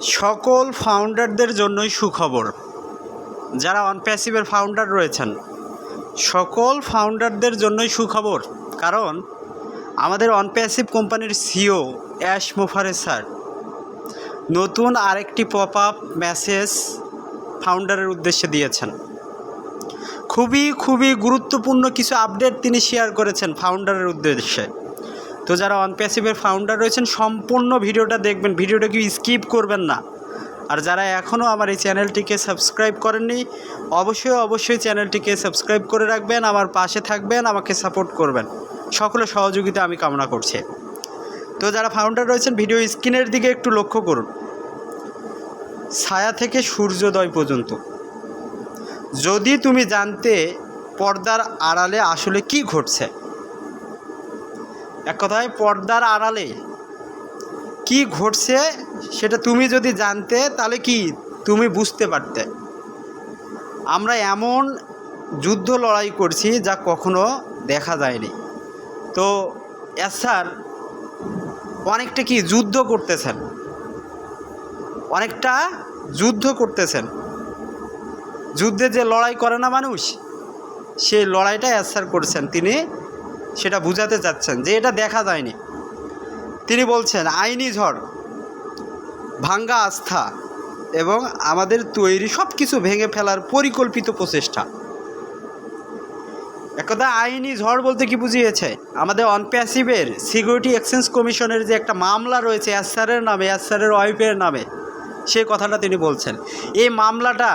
সকল ফাউন্ডারদের জন্যই সুখবর। যারা অনপ্যাসিভের ফাউন্ডার রয়েছেন সকল ফাউন্ডারদের জন্যই সুখবর, কারণ আমাদের অনপ্যাসিভ কোম্পানির সিও অ্যাশ মোফারেজ স্যার নতুন আরেকটি পপ আপ মেসেজ ফাউন্ডারের উদ্দেশ্যে দিয়েছেন। খুবই গুরুত্বপূর্ণ কিছু আপডেট তিনি শেয়ার করেছেন ফাউন্ডারের উদ্দেশ্যে। তো যারা অনপ্যাসিভের ফাউন্ডার রয়েছেন সম্পূর্ণ ভিডিওটা দেখবেন, ভিডিওটা কি স্কিপ করবেন না। আর যারা এখনও আমার এই চ্যানেলটিকে সাবস্ক্রাইব করেননি অবশ্যই চ্যানেলটিকে সাবস্ক্রাইব করে রাখবেন, আমার পাশে থাকবেন, আমাকে সাপোর্ট করবেন। সকলের সহযোগিতা আমি কামনা করছি। তো যারা ফাউন্ডার রয়েছেন ভিডিও স্ক্রিনের দিকে একটু লক্ষ্য করুন। ছায়া থেকে সূর্যোদয় পর্যন্ত যদি তুমি জানতে পর্দার আড়ালে আসলে কি ঘটছে, এক কথায় পর্দার আড়ালে কি ঘটছে সেটা তুমি যদি জানতে তাহলে কি তুমি বুঝতে পারতে। আমরা এমন যুদ্ধ লড়াই করছি যা কখনো দেখা যায়নি। তো স্যার অনেকটা কি যুদ্ধ করতেছেন, যুদ্ধে যে লড়াই করে না মানুষ, সেই লড়াইটা স্যার করছেন। তিনি সেটা বুঝাতে চাচ্ছেন যে এটা দেখা যায়নি। তিনি বলছেন আইনি ঝড়, ভাঙ্গা আস্থা এবং আমাদের তৈরি সব কিছু ভেঙে ফেলার পরিকল্পিত প্রচেষ্টা। একদা আইনি ঝড় বলতে কি বুঝিয়েছে, আমাদের অনপ্যাসিভের সিকিউরিটি এক্সচেঞ্জ কমিশনের যে একটা মামলা রয়েছে এসআরের নামে, এসআরের ওয়াইফের নামে, সেই কথাটা তিনি বলছেন। এই মামলাটা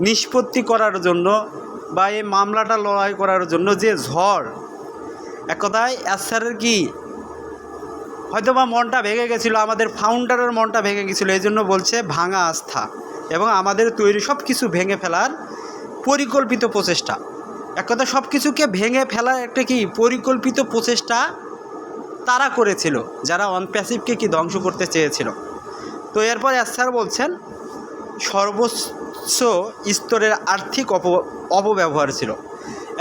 নিষ্পত্তি করার জন্য বা এই মামলাটা লড়াই করার জন্য যে ঝড়, এক কথায় এসআরের কি হয়তো বা মনটা ভেঙে গেছিলো, আমাদের ফাউন্ডারের মনটা ভেঙে গেছিলো, এই জন্য বলছে ভাঙা আস্থা এবং আমাদের তৈরি সব কিছু ভেঙে ফেলার পরিকল্পিত প্রচেষ্টা। এক কথা সব কিছুকে ভেঙে ফেলার একটা কি পরিকল্পিত প্রচেষ্টা তারা করেছিল, যারা অনপ্যাসিভকে কি ধ্বংস করতে চেয়েছিল। তো এরপর স্যার বলছেন সর্বোচ্চ স্তরের আর্থিক অপব্যবহার ছিল।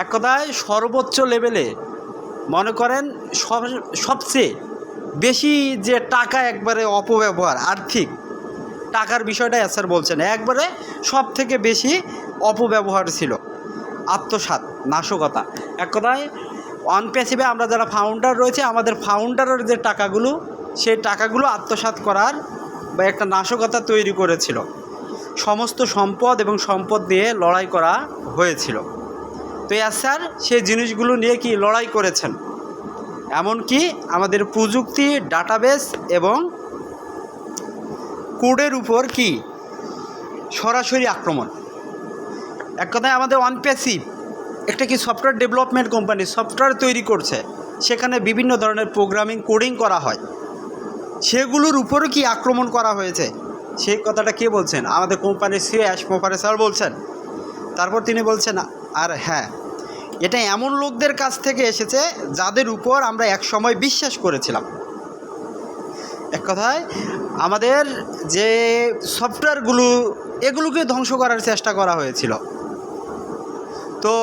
এক কথায় সর্বোচ্চ লেভেলে মনে করেন সবচেয়ে বেশি যে টাকা একবারে অপব্যবহার, আর্থিক টাকার বিষয়টা স্যার বলছেন একবারে সব থেকে বেশি অপব্যবহার ছিল, আত্মসাৎ, নাশকতা। এক কথায় অনপ্যাসিভে আমরা যারা ফাউন্ডার রয়েছে আমাদের ফাউন্ডারের যে টাকাগুলো, সেই টাকাগুলো আত্মসাৎ করার বা একটা নাশকতা তৈরি করেছিল। সমস্ত সম্পদ এবং সম্পদ নিয়ে লড়াই করা হয়েছিল। তো স্যার সেই জিনিসগুলো নিয়ে কি লড়াই করেছেন, এমনকি আমাদের প্রযুক্তি, ডাটাবেস এবং কোডের উপর কি সরাসরি আক্রমণ। এক কথায় আমাদের অনপ্যাসিভ একটা কি সফটওয়্যার ডেভেলপমেন্ট কোম্পানি, সফটওয়্যার তৈরি করছে, সেখানে বিভিন্ন ধরনের প্রোগ্রামিং, কোডিং করা হয়, সেগুলোর উপরও কি আক্রমণ করা হয়েছে। সেই কথাটা কে বলছেন, আমাদের কোম্পানির সিও অ্যাশ মোফারেজ স্যার বলছেন। তারপর তিনি বলছেন আর হ্যাঁ, এটা এমন লোকদের কাছ থেকে এসেছে যাদের উপর আমরা এক সময় বিশ্বাস করেছিলাম। এক কথায় আমাদের যে সফটওয়্যারগুলো এগুলোকে ধ্বংস করার চেষ্টা করা হয়েছিল। তো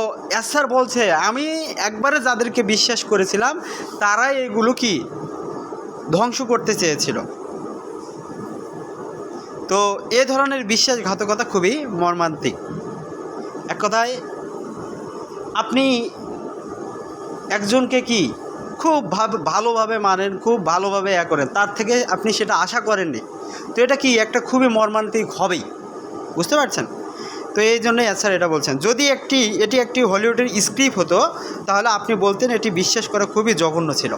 স্যার বলছে আমি একবারে যাদেরকে বিশ্বাস করেছিলাম তারাই এগুলো কি ধ্বংস করতে চেয়েছিল। তো এ ধরনের বিশ্বাসঘাতকতা খুবই মর্মান্তিক। এক কথায় আপনি একজনকে কি খুব ভালোভাবে মানেন, খুব ভালোভাবে করেন, তার থেকে আপনি সেটা আশা করেননি। তো এটা কি একটা খুবই মর্মান্তিক হবেই, বুঝতে পারছেন। তো এই জন্যই স্যার এটা বলছেন যদি এটি একটি হলিউডের স্ক্রিপ্ট হতো তাহলে আপনি বলতেন এটি বিশ্বাস করা খুবই জঘন্য ছিল।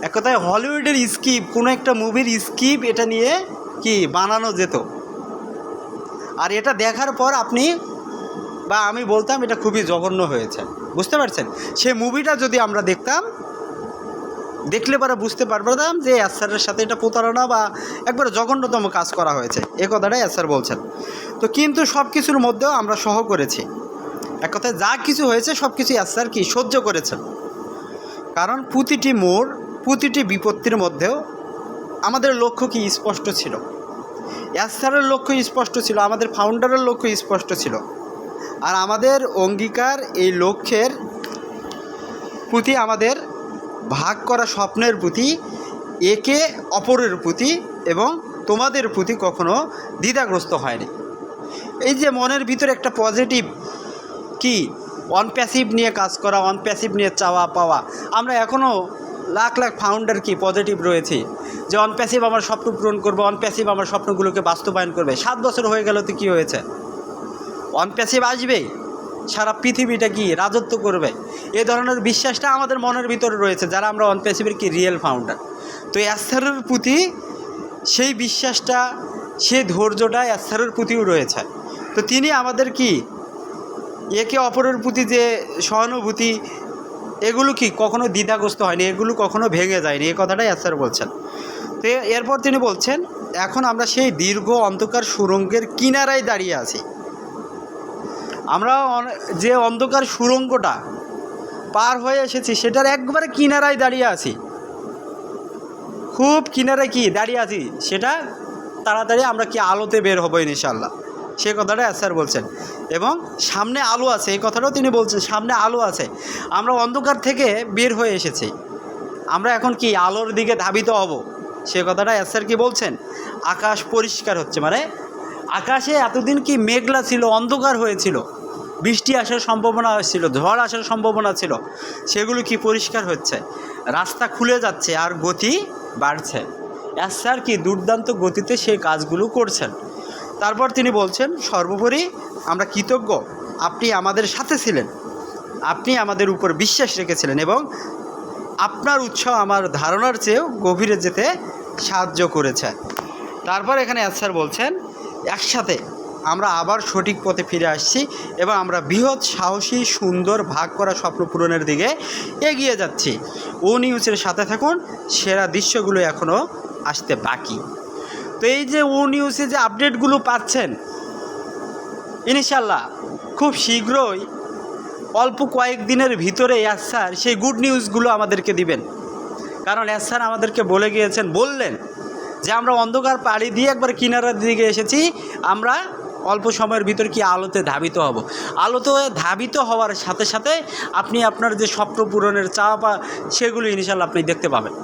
এক কথায় হলিউডের স্ক্রিপ্ট, কোনো একটা মুভির স্ক্রিপ্ট এটা নিয়ে কি বানানো যেত, আর এটা দেখার পর আপনি বা আমি বলতাম এটা খুবই জঘন্য হয়েছে, বুঝতে পারছেন। সেই মুভিটা যদি আমরা দেখলে পরে বুঝতে পারতাম যে স্যারের সাথে এটা প্রতারণা বা একবার জঘন্যতম কাজ করা হয়েছে, এ কথাটাই স্যার বলছেন। তো কিন্তু সব কিছুর মধ্যেও আমরা সহ করেছি। এক কথায় যা কিছু হয়েছে সব কিছু স্যার কি সহ্য করেছেন, কারণ প্রতিটি মোড়, প্রতিটি বিপত্তির মধ্যেও আমাদের লক্ষ্য কি স্পষ্ট ছিল। স্যারের লক্ষ্য স্পষ্ট ছিল, আমাদের ফাউন্ডারের লক্ষ্য স্পষ্ট ছিল, আর আমাদের অঙ্গীকার এই লক্ষ্যের প্রতি, আমাদের ভাগ করা স্বপ্নের প্রতি, একে অপরের প্রতি এবং তোমাদের প্রতি কখনো দ্বিধাগ্রস্ত হয়নি। এই যে মনের ভিতরে একটা পজিটিভ কি অনপ্যাসিভ নিয়ে কাজ করা, অনপ্যাসিভ নিয়ে চাওয়া পাওয়া, আমরা এখনও লাখ লাখ ফাউন্ডার কি পজিটিভ রয়েছে যে অনপ্যাসিভ আমার স্বপ্ন পূরণ করবে, অনপ্যাসিভ আমার স্বপ্নগুলোকে বাস্তবায়ন করবে। 7 বছর হয়ে গেল তো কী হয়েছে? অনপ্যাসিভ আসবে, সারা পৃথিবীটা কি রাজত্ব করবে, এ ধরনের বিশ্বাসটা আমাদের মনের ভিতরে রয়েছে যারা আমরা অনপ্যাসিভের কি রিয়েল ফাউন্ডার। তো অ্যাস্থারের প্রতি সেই বিশ্বাসটা, সেই ধৈর্যটা অ্যাস্থারের প্রতিও রয়েছে। তো তিনি আমাদের কি একে অপরের প্রতি যে সহানুভূতি, এগুলো কি কখনো দ্বিধাগ্রস্ত হয়নি, এগুলো কখনো ভেঙে যায়নি, এই কথাটাই স্যার বলছেন। তো এরপর তিনি বলছেন এখন আমরা সেই দীর্ঘ অন্ধকার সুড়ঙ্গের কিনারায় দাঁড়িয়ে আছি। আমরা যে অন্ধকার সুড়ঙ্গটা পার হয়ে এসেছি সেটার একবারে কিনারায় দাঁড়িয়ে আছি, খুব কিনারায় কি দাঁড়িয়ে আছি, সেটা তাড়াতাড়ি আমরা কি আলোতে বের হবো ইনশাআল্লাহ, সে কথাটা স্যার বলছেন। এবং সামনে আলো আছে, এই কথাটাও তিনি বলছেন, সামনে আলো আছে। আমরা অন্ধকার থেকে বের হয়ে এসেছি, আমরা এখন কি আলোর দিকে ধাবিত হব, সে কথাটা স্যার কি বলছেন। আকাশ পরিষ্কার হচ্ছে, মানে আকাশে এতদিন কি মেঘলা ছিল, অন্ধকার হয়েছিল, বৃষ্টি আসার সম্ভাবনা ছিল, ঝড় আসার সম্ভাবনা ছিল, সেগুলো কি পরিষ্কার হচ্ছে, রাস্তা খুলে যাচ্ছে আর গতি বাড়ছে। স্যার কি দুর্দান্ত গতিতে সেই কাজগুলো করছেন। তারপর তিনি বলছেন সর্বোপরি আমরা কৃতজ্ঞ, আপনি আমাদের সাথে ছিলেন, আপনি আমাদের উপর বিশ্বাস রেখেছিলেন এবং আপনার উৎসাহ আমার ধারণার চেয়েও গভীরে যেতে সাহায্য করেছে। তারপর এখানে স্যার বলছেন একসাথে আমরা আবার সঠিক পথে ফিরে আসছি এবং আমরা বৃহৎ সাহসী সুন্দর ভাগ করা স্বপ্ন পূরণের দিকে এগিয়ে যাচ্ছি। ও নিউজের সাথে থাকুন, সেরা দৃশ্যগুলো এখনও আসতে বাকি। তো এই যে ও নিউজে যে আপডেটগুলো পাচ্ছেন ইনশাল্লাহ খুব শীঘ্রই অল্প কয়েকদিনের ভিতরে স্যার সেই গুড নিউজগুলো আমাদেরকে দিবেন। কারণ স্যার আমাদেরকে বললেন যে আমরা অন্ধকার পাড়ি দিয়ে একবার কিনারার দিকে এসেছি, আমরা অল্প সময়ের ভিতর কি আলোতে ধাবিত হব। আলোতে ধাবিত হওয়ার সাথে সাথে আপনি আপনার যে স্বপ্ন পূরণের চাওয়া সেগুলো ইনশাল্লাহ আপনি দেখতে পাবেন।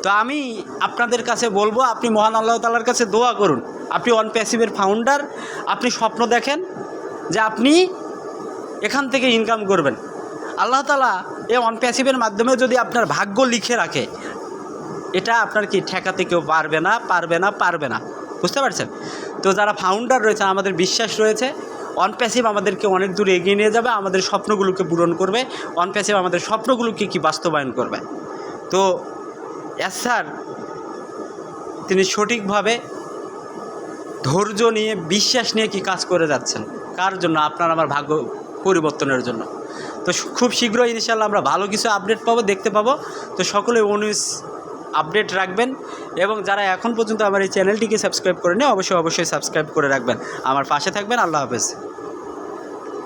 তো আমি আপনাদের কাছে বলবো আপনি মহান আল্লাহ তাআলার কাছে দোয়া করুন, আপনি অনপ্যাসিভের ফাউন্ডার, আপনি স্বপ্ন দেখেন যে আপনি এখান থেকে ইনকাম করবেন। আল্লাহ তাআলা এই অনপ্যাসিভের মাধ্যমে যদি আপনার ভাগ্য লিখে রাখে, এটা আপনার কি ঠেকাতে কেউ পারবে না, বুঝতে পারছেন। তো যারা ফাউন্ডার রয়েছে আমাদের বিশ্বাস রয়েছে অনপ্যাসিভ আমাদেরকে অনেক দূর এগিয়ে নিয়ে যাবে, আমাদের স্বপ্নগুলোকে পূরণ করবে, অনপ্যাসিভ আমাদের স্বপ্নগুলোকে কি বাস্তবায়ন করবে। তো স্যার তিনি সঠিকভাবে ধৈর্য নিয়ে বিশ্বাস নিয়ে কি কাজ করে যাচ্ছেন, কার জন্য? আপনার আমার ভাগ্য পরিবর্তনের জন্য। তো খুব শীঘ্রই ইনশাআল্লাহ আমরা ভালো কিছু আপডেট পাবো, দেখতে পাবো। তো সকলে নিউজ আপডেট রাখবেন এবং যারা এখন পর্যন্ত আমার এই চ্যানেলটিকে সাবস্ক্রাইব করেনি অবশ্যই সাবস্ক্রাইব করে রাখবেন, আমার পাশে থাকবেন। আল্লাহ হাফেজ।